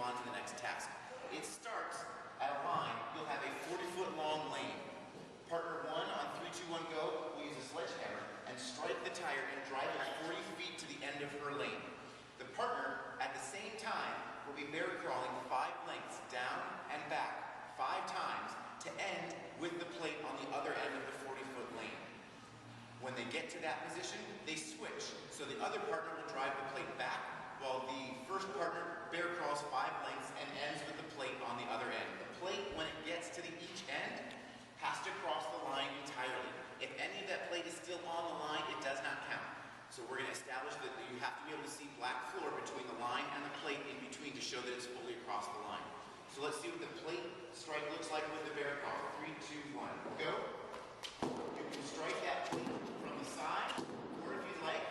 on to the next task. It starts at a line. You'll have a 40-foot long lane. Partner 1 on 3, 2, 1, go will use a sledgehammer and strike the tire and drive it 40 feet to the end of her lane. The partner, at the same time, will be bear crawling 5 lengths down and back 5 times to end with the plate on the other end of the 40-foot lane. When they get to that position, they switch. So the other partner will drive the plate back, while the first partner bear crawls 5 lengths and ends with the plate on the other end. The plate, when it gets to each end, has to cross the line entirely. If any of that plate is still on the line, it does not count. So we're going to establish that you have to be able to see black floor between the line and the plate in between to show that it's fully across the line. So let's see what the plate strike looks like with the bear crawl. 3, 2, 1, go. You can strike that plate from the side, or if you'd like,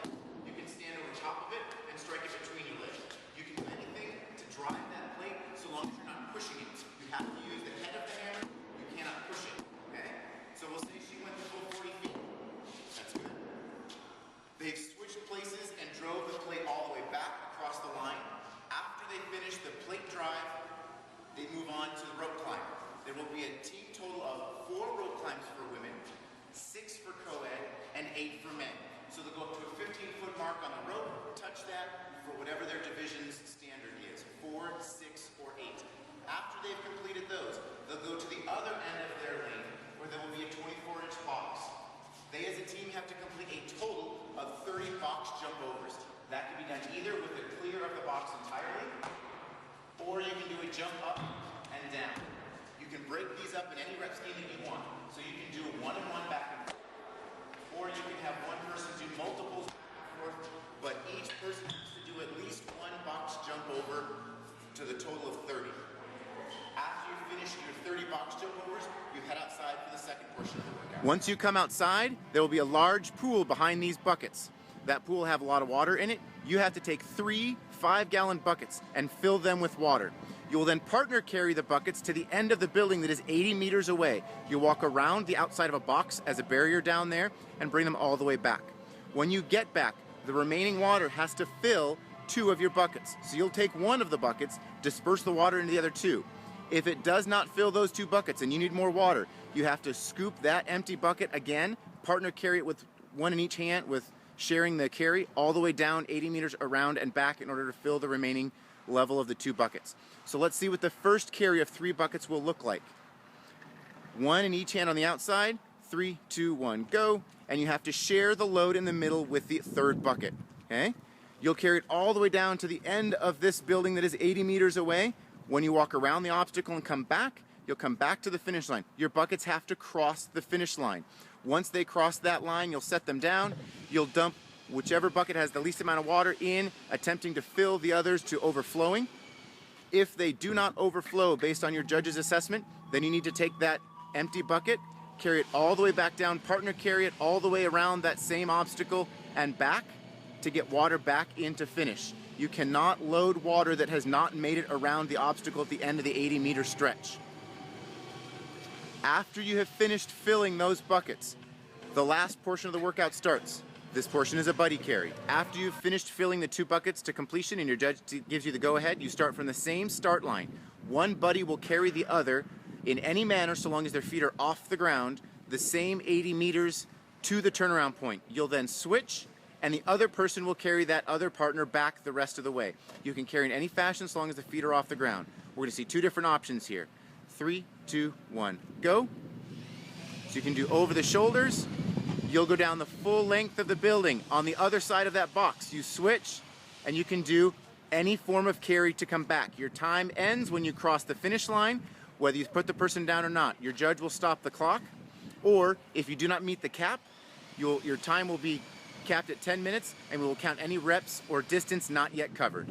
you can stand over top of it and strike it between your legs. You can do anything to drive that plate so long as you're not pushing it. You have to use the head of the hammer. You cannot push it. Okay? So we'll say she went the full 40 feet. That's good. They've switched places and drove the plate all the way back across the line. After they finish the plate drive, they move on to the rope climb. There will be a team total of 4 rope climbs for women, 6 for co-ed, and 8 for men. So they'll go up to a 15-foot mark on the rope, touch that for whatever their division's standard is, 4, 6, or 8. After they've completed those, they'll go to the other end of their lane, where there will be a 24-inch box. They as a team have to complete a total of 30 box jump overs. That can be done either with the clear of the box entirely, or you can do a jump up and down. You can break these up in any rep scheme that you want. So you can do a 1-and-1 back and forth, or you can have one person do multiples back and forth, but each person has to do at least 1 box jump over to the total of 30. After you finish your 30 box jump overs, you head outside for the second portion of the workout. Once you come outside, there will be a large pool behind these buckets. That pool will have a lot of water in it. You have to take 3 5-gallon buckets and fill them with water. You will then partner carry the buckets to the end of the building that is 80 meters away. You'll walk around the outside of a box as a barrier down there and bring them all the way back. When you get back, the remaining water has to fill 2 of your buckets. So you'll take 1 of the buckets, disperse the water into the other 2. If it does not fill those 2 buckets and you need more water, you have to scoop that empty bucket again, partner carry it with 1 in each hand, with sharing the carry all the way down 80 meters around and back in order to fill the remaining level of the 2 buckets. So let's see what the first carry of 3 buckets will look like. 1 in each hand on the outside, 3, 2, 1, go. And you have to share the load in the middle with the 3rd bucket, okay? You'll carry it all the way down to the end of this building that is 80 meters away. When you walk around the obstacle and come back, you'll come back to the finish line. Your buckets have to cross the finish line. Once they cross that line, you'll set them down. You'll dump whichever bucket has the least amount of water in, attempting to fill the others to overflowing. If they do not overflow based on your judge's assessment, then you need to take that empty bucket, carry it all the way back down, partner carry it all the way around that same obstacle and back to get water back in to finish. You cannot load water that has not made it around the obstacle at the end of the 80-meter stretch. After you have finished filling those buckets, the last portion of the workout starts. This portion is a buddy carry. After you've finished filling the 2 buckets to completion and your judge gives you the go-ahead, you start from the same start line. One buddy will carry the other in any manner so long as their feet are off the ground, the same 80 meters to the turnaround point. You'll then switch, and the other person will carry that other partner back the rest of the way. You can carry in any fashion so long as the feet are off the ground. We're going to see 2 different options here. 3, 2, 1, go. So you can do over the shoulders. You'll go down the full length of the building. On the other side of that box, you switch, and you can do any form of carry to come back. Your time ends when you cross the finish line, whether you put the person down or not. Your judge will stop the clock, or if you do not meet the cap, your time will be capped at 10 minutes, and we will count any reps or distance not yet covered.